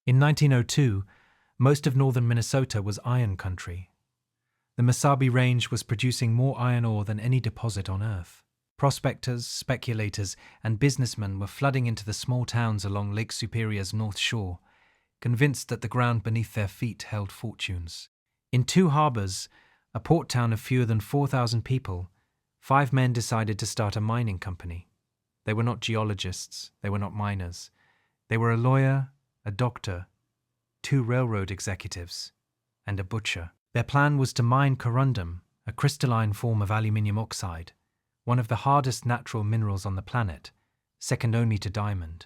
In 1902, most of northern Minnesota was iron country. The Mesabi Range was producing more iron ore than any deposit on Earth. Prospectors, speculators, and businessmen were flooding into the small towns along Lake Superior's north shore, convinced that the ground beneath their feet held fortunes. In Two Harbors, a port town of fewer than 4,000 people, 5 men decided to start a mining company. They were not geologists, they were not miners. They were a lawyer, a doctor, 2 railroad executives, and a butcher. Their plan was to mine corundum, a crystalline form of aluminium oxide, one of the hardest natural minerals on the planet, second only to diamond.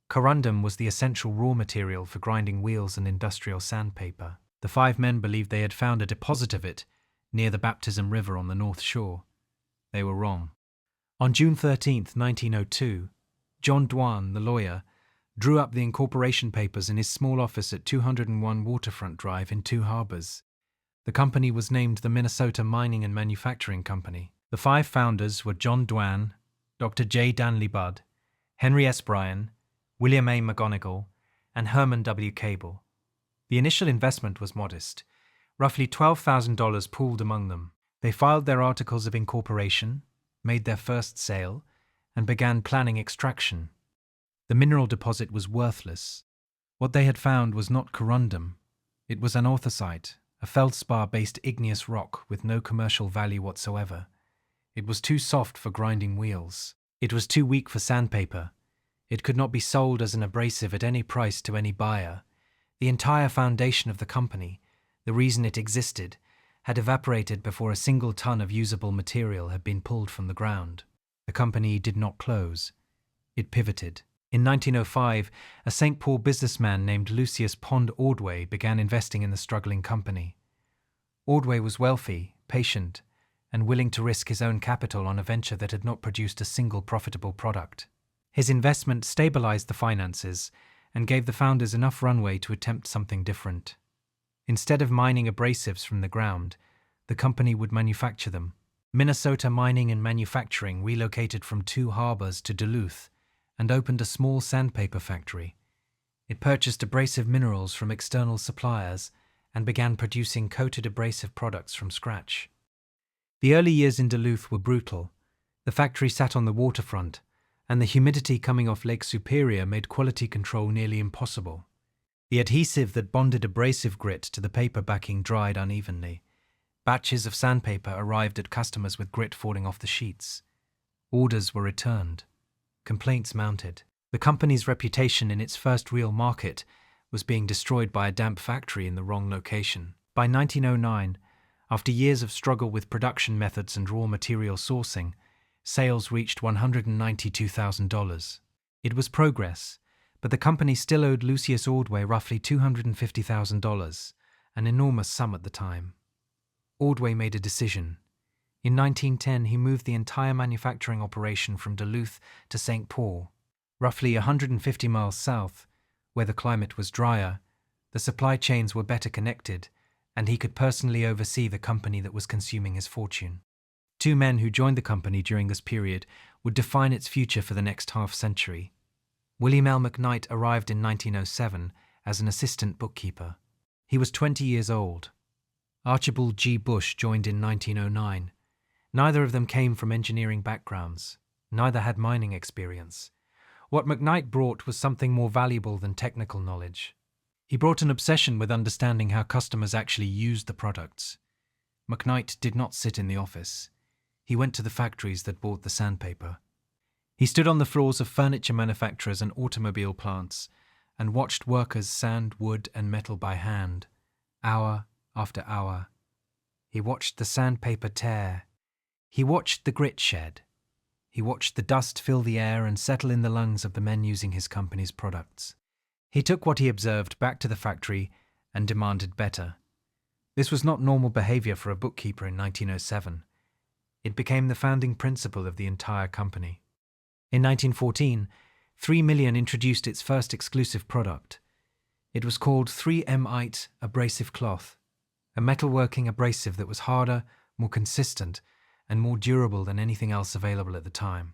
Corundum was the essential raw material for grinding wheels and industrial sandpaper. The 5 men believed they had found a deposit of it near the Baptism River on the North Shore. They were wrong. On June 13, 1902, John Dwan, the lawyer, drew up the incorporation papers in his small office at 201 Waterfront Drive in Two Harbors. The company was named the Minnesota Mining and Manufacturing Company. The 5 founders were John Dwan, Dr. J. Danley Budd, Henry S. Bryan, William A. McGonigal, and Herman W. Cable. The initial investment was modest, roughly $12,000 pooled among them. They filed their articles of incorporation, made their first sale, and began planning extraction. The mineral deposit was worthless. What they had found was not corundum. It was anorthosite, a feldspar-based igneous rock with no commercial value whatsoever. It was too soft for grinding wheels. It was too weak for sandpaper. It could not be sold as an abrasive at any price to any buyer. The entire foundation of the company, the reason it existed, had evaporated before a single ton of usable material had been pulled from the ground. The company did not close. It pivoted. In 1905, a St. Paul businessman named Lucius Pond Ordway began investing in the struggling company. Ordway was wealthy, patient, and willing to risk his own capital on a venture that had not produced a single profitable product. His investment stabilized the finances and gave the founders enough runway to attempt something different. Instead of mining abrasives from the ground, the company would manufacture them. Minnesota Mining and Manufacturing relocated from Two Harbors to Duluth and opened a small sandpaper factory. It purchased abrasive minerals from external suppliers and began producing coated abrasive products from scratch. The early years in Duluth were brutal. The factory sat on the waterfront, and the humidity coming off Lake Superior made quality control nearly impossible. The adhesive that bonded abrasive grit to the paper backing dried unevenly. Batches of sandpaper arrived at customers with grit falling off the sheets. Orders were returned. Complaints mounted. The company's reputation in its first real market was being destroyed by a damp factory in the wrong location. By 1909, after years of struggle with production methods and raw material sourcing, sales reached $192,000. It was progress, but the company still owed Lucius Ordway roughly $250,000, an enormous sum at the time. Ordway made a decision. In 1910, he moved the entire manufacturing operation from Duluth to St. Paul, roughly 150 miles south, where the climate was drier, the supply chains were better connected, and he could personally oversee the company that was consuming his fortune. 2 men who joined the company during this period would define its future for the next half-century. William L. McKnight arrived in 1907 as an assistant bookkeeper. He was 20 years old. Archibald G. Bush joined in 1909. Neither of them came from engineering backgrounds. Neither had mining experience. What McKnight brought was something more valuable than technical knowledge. He brought an obsession with understanding how customers actually used the products. McKnight did not sit in the office. He went to the factories that bought the sandpaper. He stood on the floors of furniture manufacturers and automobile plants and watched workers sand wood and metal by hand, hour after hour. He watched the sandpaper tear. He watched the grit shed. He watched the dust fill the air and settle in the lungs of the men using his company's products. He took what he observed back to the factory and demanded better. This was not normal behavior for a bookkeeper in 1907. It became the founding principle of the entire company. In 1914, 3 Million introduced its first exclusive product. It was called 3M-ite abrasive cloth, a metalworking abrasive that was harder, more consistent, and more durable than anything else available at the time.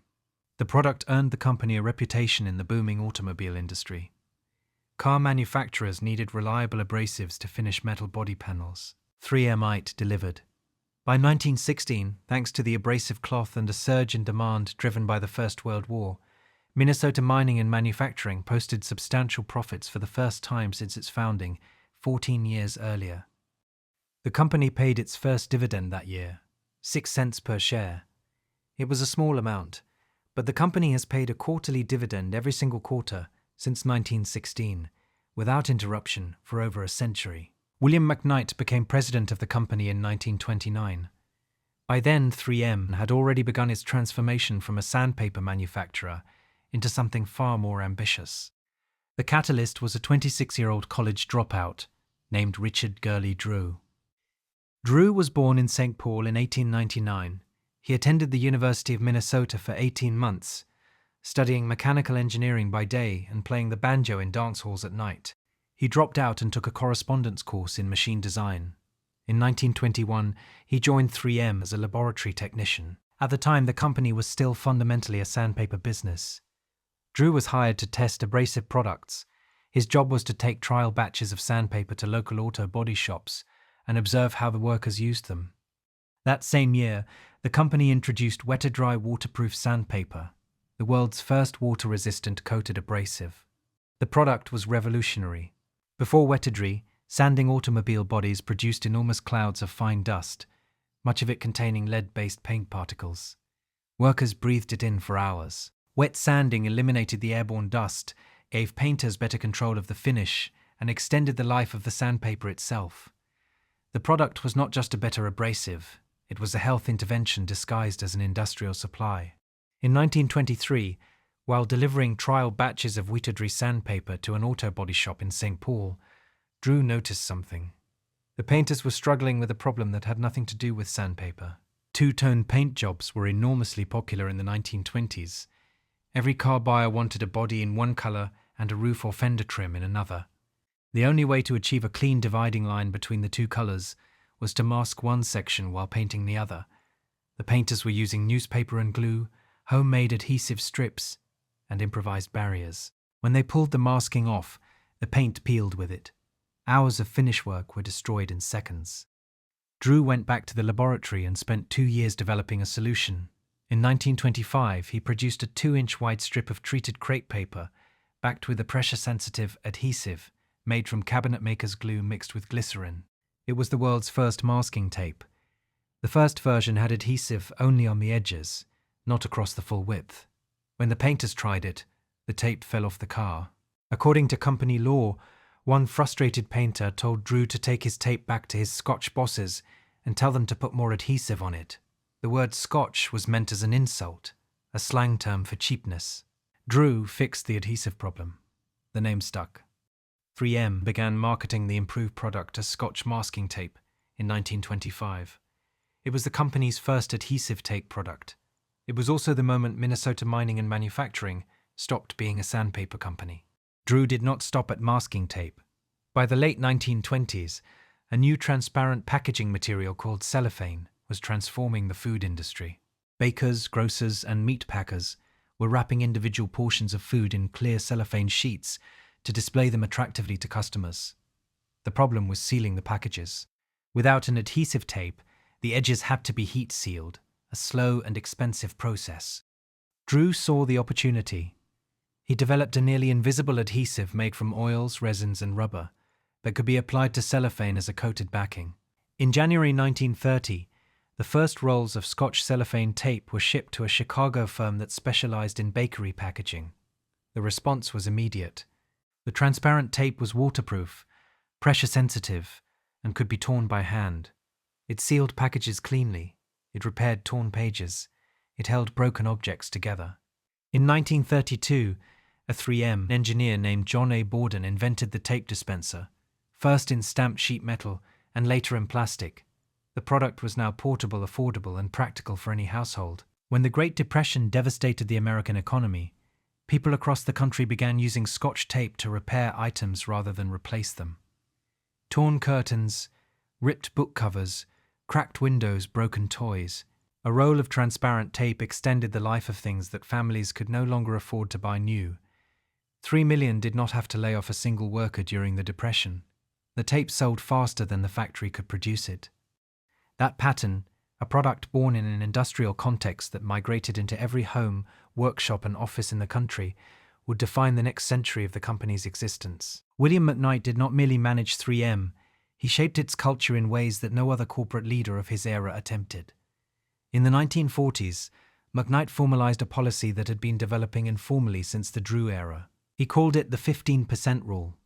The product earned the company a reputation in the booming automobile industry. Car manufacturers needed reliable abrasives to finish metal body panels. 3Mite delivered. By 1916, thanks to the abrasive cloth and a surge in demand driven by the First World War, Minnesota mining and manufacturing posted substantial profits for the first time since its founding 14 years earlier. The company paid its first dividend that year, 6 cents per share. It was a small amount, but the company has paid a quarterly dividend every single quarter since 1916, without interruption for over a century. William McKnight became president of the company in 1929. By then, 3M had already begun its transformation from a sandpaper manufacturer into something far more ambitious. The catalyst was a 26-year-old college dropout named Richard Gurley Drew. Drew was born in St. Paul in 1899. He attended the University of Minnesota for 18 months, studying mechanical engineering by day and playing the banjo in dance halls at night. He dropped out and took a correspondence course in machine design. In 1921, he joined 3M as a laboratory technician. At the time, the company was still fundamentally a sandpaper business. Drew was hired to test abrasive products. His job was to take trial batches of sandpaper to local auto body shops and observe how the workers used them. That same year, the company introduced wet-to-dry waterproof sandpaper, the world's first water-resistant coated abrasive. The product was revolutionary. Before wet-to-dry, sanding automobile bodies produced enormous clouds of fine dust, much of it containing lead-based paint particles. Workers breathed it in for hours. Wet sanding eliminated the airborne dust, gave painters better control of the finish, and extended the life of the sandpaper itself. The product was not just a better abrasive, it was a health intervention disguised as an industrial supply. In 1923, while delivering trial batches of wet-to-dry sandpaper to an auto body shop in St. Paul, Drew noticed something. The painters were struggling with a problem that had nothing to do with sandpaper. Two-tone paint jobs were enormously popular in the 1920s. Every car buyer wanted a body in one color and a roof or fender trim in another. The only way to achieve a clean dividing line between the two colors was to mask one section while painting the other. The painters were using newspaper and glue, homemade adhesive strips, and improvised barriers. When they pulled the masking off, the paint peeled with it. Hours of finish work were destroyed in seconds. Drew went back to the laboratory and spent 2 years developing a solution. In 1925, he produced a 2-inch wide strip of treated crepe paper, backed with a pressure-sensitive adhesive made from cabinet maker's glue mixed with glycerin. It was the world's first masking tape. The first version had adhesive only on the edges, not across the full width. When the painters tried it, the tape fell off the car. According to company law, one frustrated painter told Drew to take his tape back to his Scotch bosses and tell them to put more adhesive on it. The word Scotch was meant as an insult, a slang term for cheapness. Drew fixed the adhesive problem. The name stuck. 3M began marketing the improved product as Scotch masking tape in 1925. It was the company's first adhesive tape product. It was also the moment Minnesota Mining and Manufacturing stopped being a sandpaper company. Drew did not stop at masking tape. By the late 1920s, a new transparent packaging material called cellophane was transforming the food industry. Bakers, grocers, and meat packers were wrapping individual portions of food in clear cellophane sheets to display them attractively to customers. The problem was sealing the packages. Without an adhesive tape, the edges had to be heat sealed, a slow and expensive process. Drew saw the opportunity. He developed a nearly invisible adhesive made from oils, resins, and rubber that could be applied to cellophane as a coated backing. In January 1930, the first rolls of Scotch cellophane tape were shipped to a Chicago firm that specialized in bakery packaging. The response was immediate. The transparent tape was waterproof, pressure-sensitive, and could be torn by hand. It sealed packages cleanly. It repaired torn pages. It held broken objects together. In 1932, a 3M engineer named John A. Borden invented the tape dispenser, first in stamped sheet metal and later in plastic. The product was now portable, affordable, and practical for any household. When the Great Depression devastated the American economy, people across the country began using Scotch tape to repair items rather than replace them. Torn curtains, ripped book covers, cracked windows, broken toys. A roll of transparent tape extended the life of things that families could no longer afford to buy new. 3 million did not have to lay off a single worker during the Depression. The tape sold faster than the factory could produce it. That pattern, a product born in an industrial context that migrated into every home, workshop and office in the country, would define the next century of the company's existence. William McKnight did not merely manage 3M, he shaped its culture in ways that no other corporate leader of his era attempted. In the 1940s, McKnight formalized a policy that had been developing informally since the Drew era. He called it the 15% rule.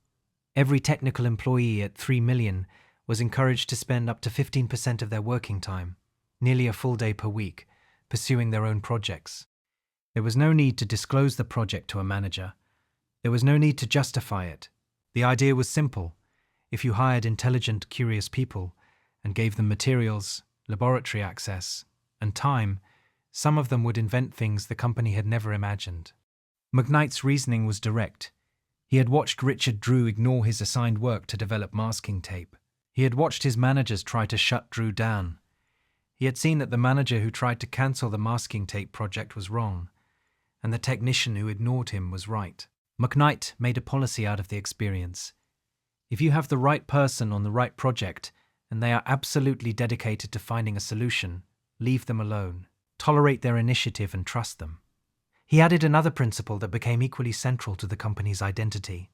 Every technical employee at 3 million was encouraged to spend up to 15% of their working time, nearly a full day per week, pursuing their own projects. There was no need to disclose the project to a manager. There was no need to justify it. The idea was simple. If you hired intelligent, curious people and gave them materials, laboratory access, and time, some of them would invent things the company had never imagined. McKnight's reasoning was direct. He had watched Richard Drew ignore his assigned work to develop masking tape. He had watched his managers try to shut Drew down. He had seen that the manager who tried to cancel the masking tape project was wrong, and the technician who ignored him was right. McKnight made a policy out of the experience. If you have the right person on the right project, and they are absolutely dedicated to finding a solution, leave them alone. Tolerate their initiative and trust them. He added another principle that became equally central to the company's identity.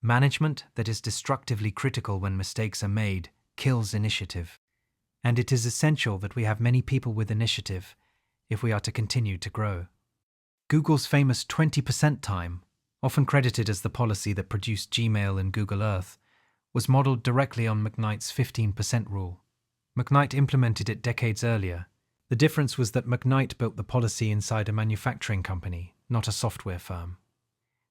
Management that is destructively critical when mistakes are made kills initiative. And it is essential that we have many people with initiative if we are to continue to grow. Google's famous 20% time, often credited as the policy that produced Gmail and Google Earth, was modeled directly on McKnight's 15% rule. McKnight implemented it decades earlier. The difference was that McKnight built the policy inside a manufacturing company, not a software firm.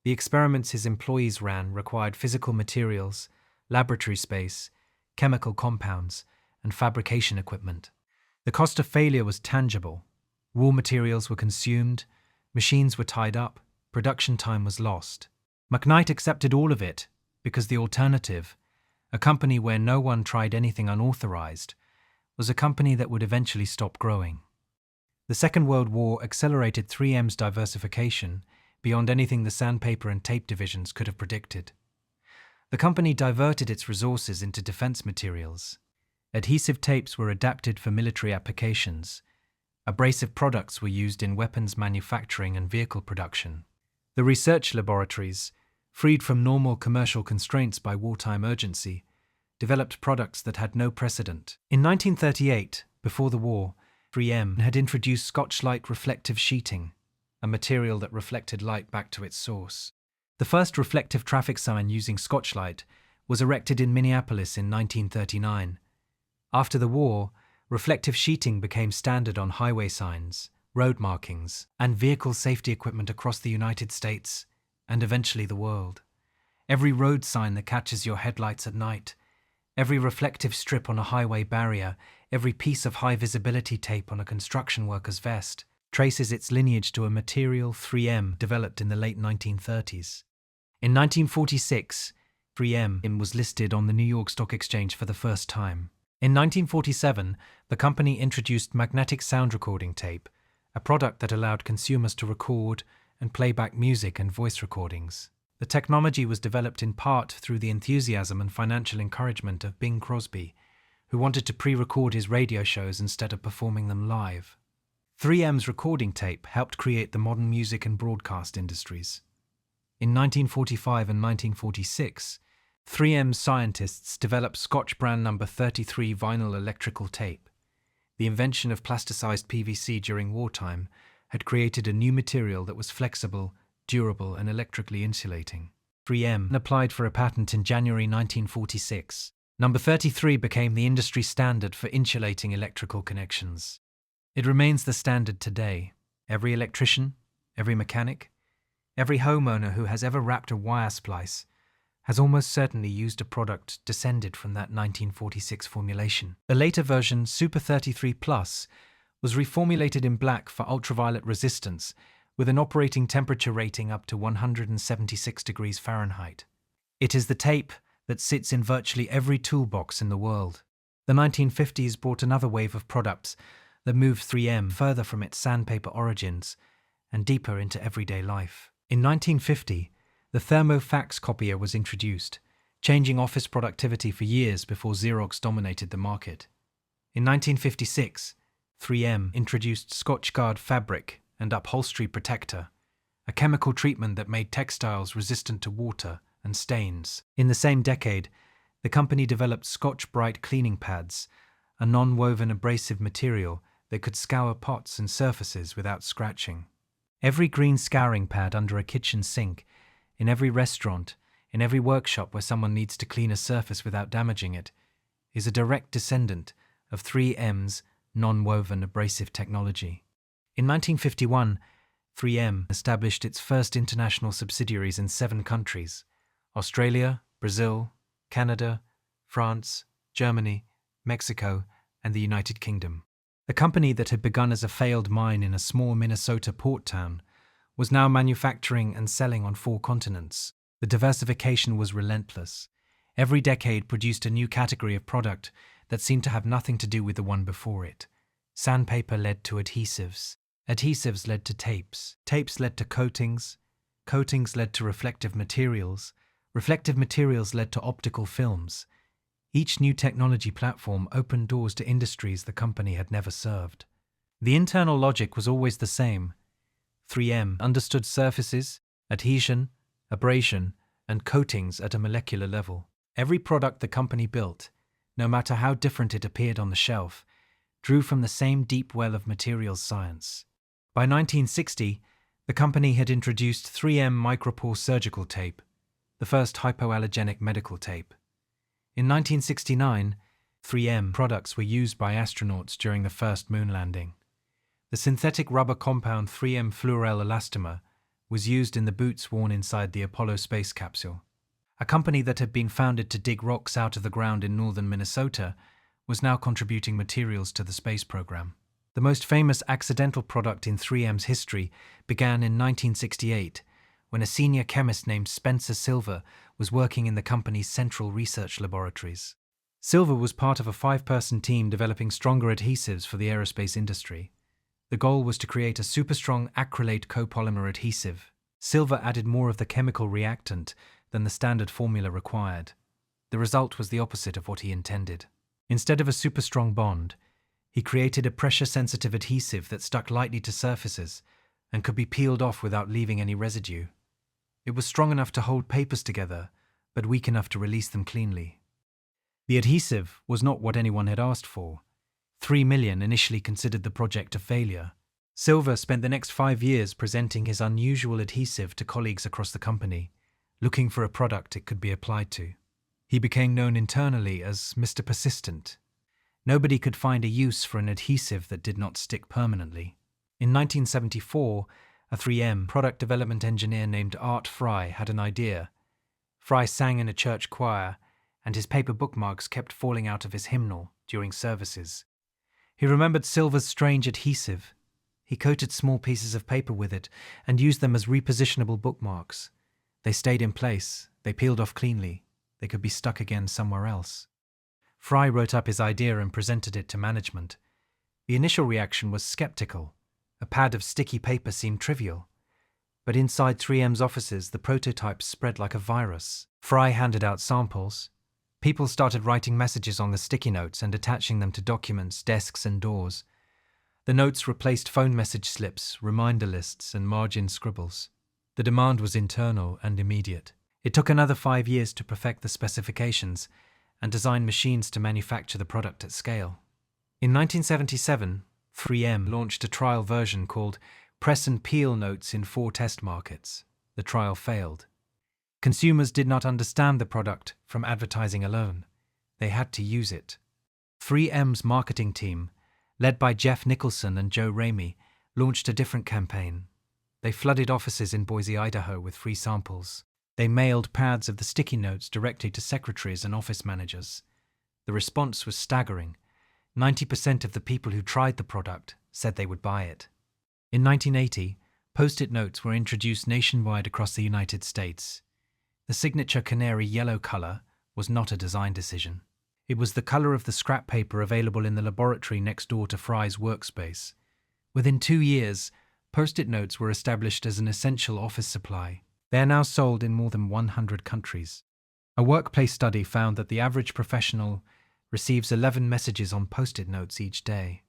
The experiments his employees ran required physical materials, laboratory space, chemical compounds, and fabrication equipment. The cost of failure was tangible. Raw materials were consumed, machines were tied up, production time was lost. McKnight accepted all of it because the alternative, a company where no one tried anything unauthorized, was a company that would eventually stop growing. The Second World War accelerated 3M's diversification beyond anything the Sandpaper and tape divisions could have predicted. The company diverted its resources into defense materials. Adhesive tapes were adapted for military applications. Abrasive products were used in weapons manufacturing and vehicle production. The research laboratories, freed from normal commercial constraints by wartime urgency, developed products that had no precedent. In 1938, before the war, 3M had introduced Scotch light reflective sheeting, a material that reflected light back to its source. The first reflective traffic sign using Scotch light was erected in Minneapolis in 1939. After the war, reflective sheeting became standard on highway signs, road markings, and vehicle safety equipment across the United States, and eventually the world. Every road sign that catches your headlights at night, every reflective strip on a highway barrier, every piece of high-visibility tape on a construction worker's vest traces its lineage to a material 3M developed in the late 1930s. In 1946, 3M was listed on the New York Stock Exchange for the first time. In 1947, the company introduced magnetic sound recording tape, a product that allowed consumers to record and play back music and voice recordings. The technology was developed in part through the enthusiasm and financial encouragement of Bing Crosby, who wanted to pre-record his radio shows instead of performing them live. 3M's recording tape helped create the modern music and broadcast industries. In 1945 and 1946, 3M scientists developed Scotch brand number 33 vinyl electrical tape. The invention of plasticized PVC during wartime had created a new material that was flexible, durable, and electrically insulating. 3M applied for a patent in January 1946. Number 33 became the industry standard for insulating electrical connections. It remains the standard today. Every electrician, every mechanic, every homeowner who has ever wrapped a wire splice has almost certainly used a product descended from that 1946 formulation. The later version, Super 33 Plus, was reformulated in black for ultraviolet resistance with an operating temperature rating up to 176 degrees Fahrenheit. It is the tape that sits in virtually every toolbox in the world. The 1950s brought another wave of products that moved 3M further from its sandpaper origins and deeper into everyday life. In 1950, The thermofax copier was introduced, changing office productivity for years before Xerox dominated the market. In 1956, 3M introduced Scotch Guard fabric and upholstery protector, a chemical treatment that made textiles resistant to water and stains. In the same decade, the company developed Scotch Bright cleaning pads, a non-woven abrasive material that could scour pots and surfaces without scratching. Every green scouring pad under a kitchen sink, in every restaurant, in every workshop where someone needs to clean a surface without damaging it, is a direct descendant of 3M's non-woven abrasive technology. In 1951, 3M established its first international subsidiaries in 7 countries: Australia, Brazil, Canada, France, Germany, Mexico, and the United Kingdom. The company that had begun as a failed mine in a small Minnesota port town was now manufacturing and selling on 4 continents. The diversification was relentless. Every decade produced a new category of product that seemed to have nothing to do with the one before it. Sandpaper led to adhesives. Adhesives led to tapes. Tapes led to coatings. Coatings led to reflective materials. Reflective materials led to optical films. Each new technology platform opened doors to industries the company had never served. The internal logic was always the same. 3M understood surfaces, adhesion, abrasion, and coatings at a molecular level. Every product the company built, no matter how different it appeared on the shelf, drew from the same deep well of materials science. By 1960, the company had introduced 3M micropore surgical tape, the first hypoallergenic medical tape. In 1969, 3M products were used by astronauts during the first moon landing. The synthetic rubber compound 3M fluorel elastomer was used in the boots worn inside the Apollo space capsule. A company that had been founded to dig rocks out of the ground in northern Minnesota was now contributing materials to the space program. The most famous accidental product in 3M's history began in 1968, when a senior chemist named Spencer Silver was working in the company's central research laboratories. Silver was part of a 5-person team developing stronger adhesives for the aerospace industry. The goal was to create a super-strong acrylate copolymer adhesive. Silver added more of the chemical reactant than the standard formula required. The result was the opposite of what he intended. Instead of a super-strong bond, he created a pressure-sensitive adhesive that stuck lightly to surfaces and could be peeled off without leaving any residue. It was strong enough to hold papers together, but weak enough to release them cleanly. The adhesive was not what anyone had asked for. 3 million initially considered the project a failure. Silver spent the next 5 years presenting his unusual adhesive to colleagues across the company, looking for a product it could be applied to. He became known internally as Mr. Persistent. Nobody could find a use for an adhesive that did not stick permanently. In 1974, a 3M product development engineer named Art Fry had an idea. Fry sang in a church choir, and his paper bookmarks kept falling out of his hymnal during services. He remembered Silver's strange adhesive. He coated small pieces of paper with it and used them as repositionable bookmarks. They stayed in place, they peeled off cleanly, they could be stuck again somewhere else. Fry wrote up his idea and presented it to management. The initial reaction was skeptical. A pad of sticky paper seemed trivial. But inside 3M's offices, the prototypes spread like a virus. Fry handed out samples. People started writing messages on the sticky notes and attaching them to documents, desks, and doors. The notes replaced phone message slips, reminder lists, and margin scribbles. The demand was internal and immediate. It took another 5 years to perfect the specifications and design machines to manufacture the product at scale. In 1977, 3M launched a trial version called Press and Peel Notes in 4 test markets. The trial failed. Consumers did not understand the product from advertising alone. They had to use it. 3M's marketing team, led by Jeff Nicholson and Joe Ramey, launched a different campaign. They flooded offices in Boise, Idaho with free samples. They mailed pads of the sticky notes directly to secretaries and office managers. The response was staggering. 90% of the people who tried the product said they would buy it. In 1980, Post-it notes were introduced nationwide across the United States. The signature canary yellow color was not a design decision. It was the color of the scrap paper available in the laboratory next door to Fry's workspace. Within 2 years, Post-it notes were established as an essential office supply. They are now sold in more than 100 countries. A workplace study found that the average professional receives 11 messages on post-it notes each day.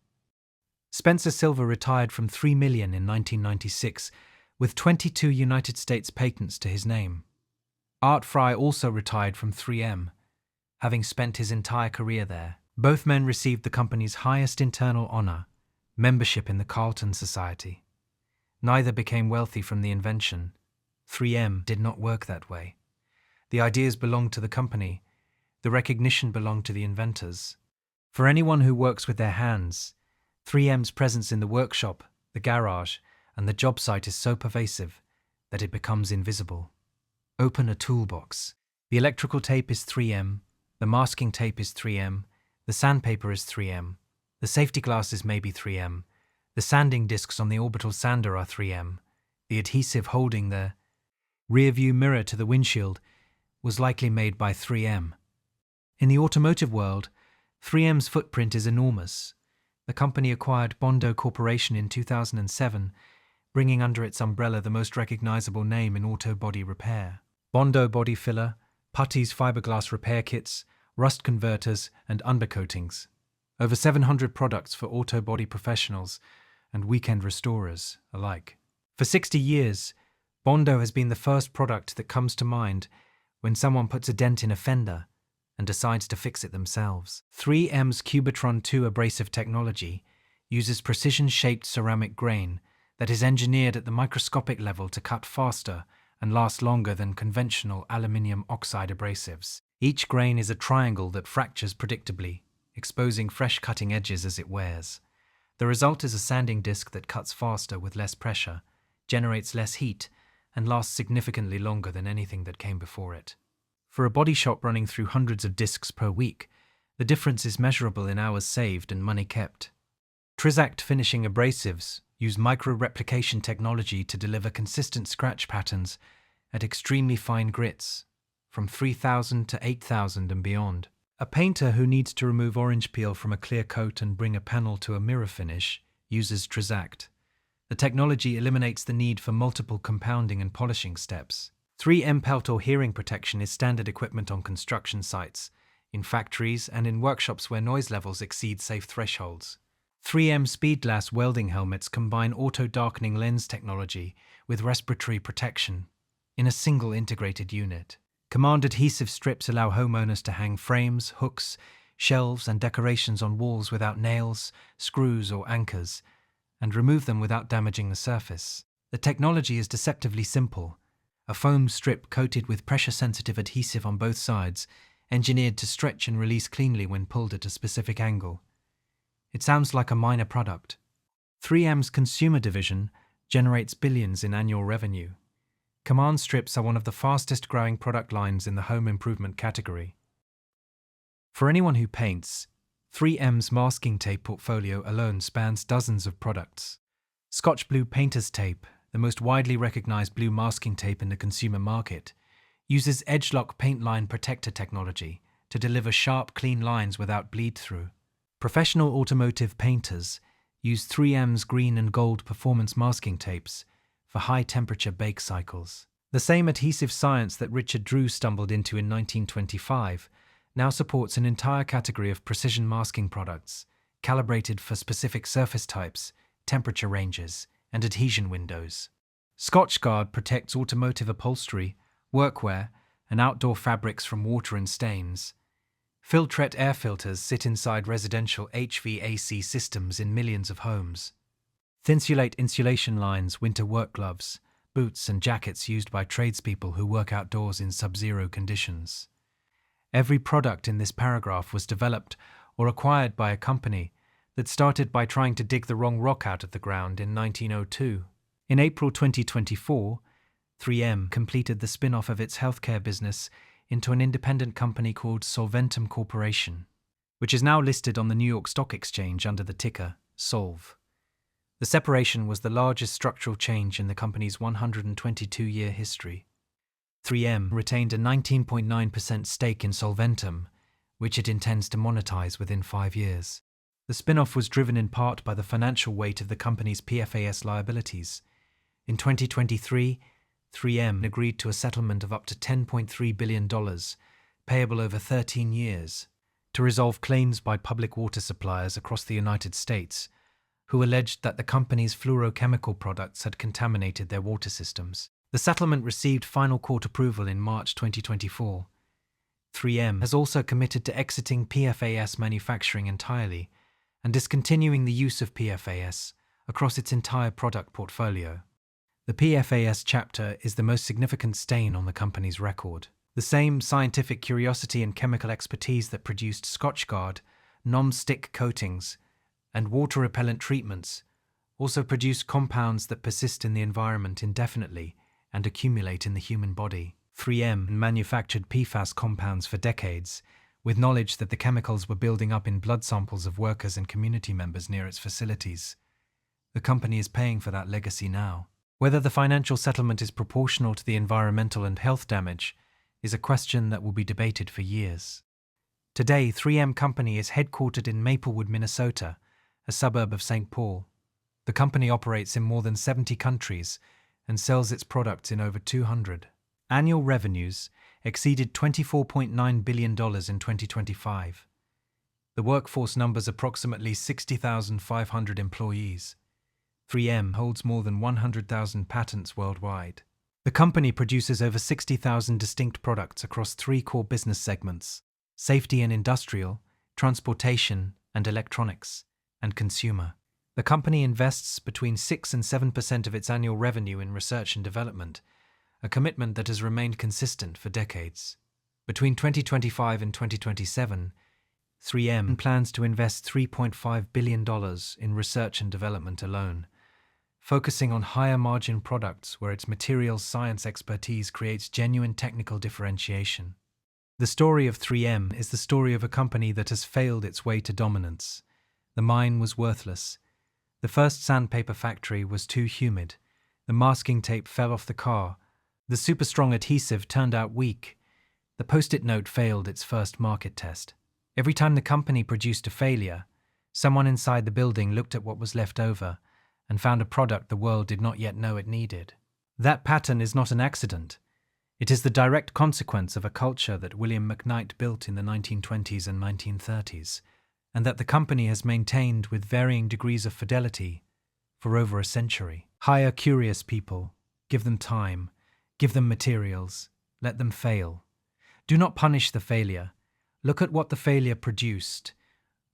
Spencer Silver retired from $3 million in 1996 with 22 United States patents to his name. Art Fry also retired from 3M, having spent his entire career there. Both men received the company's highest internal honor, membership in the Carlton Society. Neither became wealthy from the invention. 3M did not work that way. The ideas belonged to the company. The recognition belonged to the inventors. For anyone who works with their hands, 3M's presence in the workshop, the garage, and the job site is so pervasive that it becomes invisible. Open a toolbox. The electrical tape is 3M, the masking tape is 3M, the sandpaper is 3M, the safety glasses may be 3M, the sanding discs on the orbital sander are 3M, the adhesive holding the rear view mirror to the windshield was likely made by 3M. In the automotive world, 3M's footprint is enormous. The company acquired Bondo Corporation in 2007, bringing under its umbrella the most recognizable name in auto body repair. Bondo body filler, putties, fiberglass repair kits, rust converters, and undercoatings. Over 700 products for auto body professionals and weekend restorers alike. For 60 years, Bondo has been the first product that comes to mind when someone puts a dent in a fender and decides to fix it themselves. 3M's Cubitron 2 abrasive technology uses precision-shaped ceramic grain that is engineered at the microscopic level to cut faster and last longer than conventional aluminium oxide abrasives. Each grain is a triangle that fractures predictably, exposing fresh cutting edges as it wears. The result is a sanding disc that cuts faster with less pressure, generates less heat, and lasts significantly longer than anything that came before it. For a body shop running through hundreds of discs per week, the difference is measurable in hours saved and money kept. Trizact finishing abrasives use micro-replication technology to deliver consistent scratch patterns at extremely fine grits, from 3,000 to 8,000 and beyond. A painter who needs to remove orange peel from a clear coat and bring a panel to a mirror finish uses Trizact. The technology eliminates the need for multiple compounding and polishing steps. 3M Peltor hearing protection is standard equipment on construction sites, in factories and in workshops where noise levels exceed safe thresholds. 3M Speedglass welding helmets combine auto-darkening lens technology with respiratory protection in a single integrated unit. Command adhesive strips allow homeowners to hang frames, hooks, shelves and decorations on walls without nails, screws or anchors, and remove them without damaging the surface. The technology is deceptively simple. A foam strip coated with pressure-sensitive adhesive on both sides, engineered to stretch and release cleanly when pulled at a specific angle. It sounds like a minor product. 3M's consumer division generates billions in annual revenue. Command strips are one of the fastest-growing product lines in the home improvement category. For anyone who paints, 3M's masking tape portfolio alone spans dozens of products. Scotch Blue Painter's Tape, the most widely recognized blue masking tape in the consumer market, uses edge-lock paint line protector technology to deliver sharp, clean lines without bleed-through. Professional automotive painters use 3M's green and gold performance masking tapes for high-temperature bake cycles. The same adhesive science that Richard Drew stumbled into in 1925 now supports an entire category of precision masking products, calibrated for specific surface types, temperature ranges, and adhesion windows. Scotch Guard protects automotive upholstery, workwear, and outdoor fabrics from water and stains. Filtret air filters sit inside residential HVAC systems in millions of homes. Thinsulate insulation lines, winter work gloves, boots and jackets used by tradespeople who work outdoors in sub-zero conditions. Every product in this paragraph was developed or acquired by a company that started by trying to dig the wrong rock out of the ground in 1902. In April 2024, 3M completed the spin-off of its healthcare business into an independent company called Solventum Corporation, which is now listed on the New York Stock Exchange under the ticker SOLV. The separation was the largest structural change in the company's 122-year history. 3M retained a 19.9% stake in Solventum, which it intends to monetize within 5 years. The spin-off was driven in part by the financial weight of the company's PFAS liabilities. In 2023, 3M agreed to a settlement of up to $10.3 billion, payable over 13 years, to resolve claims by public water suppliers across the United States, who alleged that the company's fluorochemical products had contaminated their water systems. The settlement received final court approval in March 2024. 3M has also committed to exiting PFAS manufacturing entirely and discontinuing the use of PFAS across its entire product portfolio. The PFAS chapter is the most significant stain on the company's record. The same scientific curiosity and chemical expertise that produced Scotch Guard, non-stick coatings, and water-repellent treatments also produce compounds that persist in the environment indefinitely and accumulate in the human body. 3M manufactured PFAS compounds for decades, with knowledge that the chemicals were building up in blood samples of workers and community members near its facilities. The company is paying for that legacy now. Whether the financial settlement is proportional to the environmental and health damage is a question that will be debated for years. Today, 3M Company is headquartered in Maplewood, Minnesota, a suburb of St. Paul. The company operates in more than 70 countries and sells its products in over 200. Annual revenues exceeded $24.9 billion in 2025. The workforce numbers approximately 60,500 employees. 3M holds more than 100,000 patents worldwide. The company produces over 60,000 distinct products across three core business segments: safety and industrial, transportation and electronics, and consumer. The company invests between 6 and 7% of its annual revenue in research and development, a commitment that has remained consistent for decades. Between 2025 and 2027, 3M plans to invest $3.5 billion in research and development alone, focusing on higher margin products where its materials science expertise creates genuine technical differentiation. The story of 3M is the story of a company that has failed its way to dominance. The mine was worthless. The first sandpaper factory was too humid. The masking tape fell off the car. The super strong adhesive turned out weak. The post-it note failed its first market test. Every time the company produced a failure, someone inside the building looked at what was left over and found a product the world did not yet know it needed. That pattern is not an accident. It is the direct consequence of a culture that William McKnight built in the 1920s and 1930s, and that the company has maintained with varying degrees of fidelity for over a century. Hire curious people, give them time, give them materials, let them fail. Do not punish the failure. Look at what the failure produced.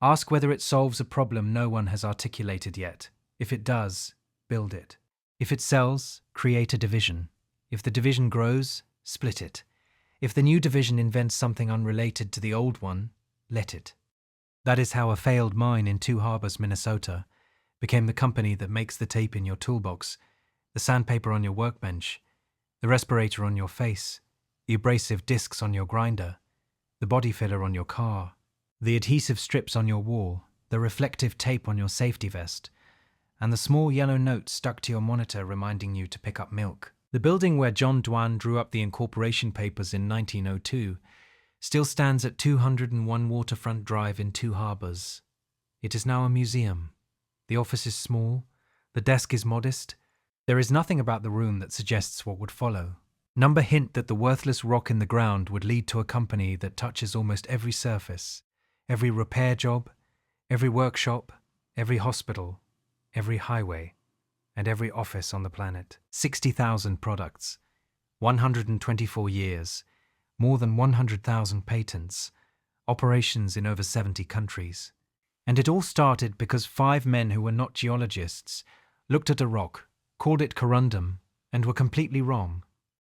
Ask whether it solves a problem no one has articulated yet. If it does, build it. If it sells, create a division. If the division grows, split it. If the new division invents something unrelated to the old one, let it. That is how a failed mine in Two Harbors, Minnesota, became the company that makes the tape in your toolbox, the sandpaper on your workbench, the respirator on your face, the abrasive discs on your grinder, the body filler on your car, the adhesive strips on your wall, the reflective tape on your safety vest, and the small yellow note stuck to your monitor reminding you to pick up milk. The building where John Dwan drew up the incorporation papers in 1902 still stands at 201 Waterfront Drive in Two Harbors. It is now a museum. The office is small, the desk is modest. There is nothing about the room that suggests what would follow. Number hint that the worthless rock in the ground would lead to a company that touches almost every surface, every repair job, every workshop, every hospital, every highway, and every office on the planet. 60,000 products, 124 years, more than 100,000 patents, operations in over 70 countries. And it all started because 5 men who were not geologists looked at a rock, called it corundum, and were completely wrong.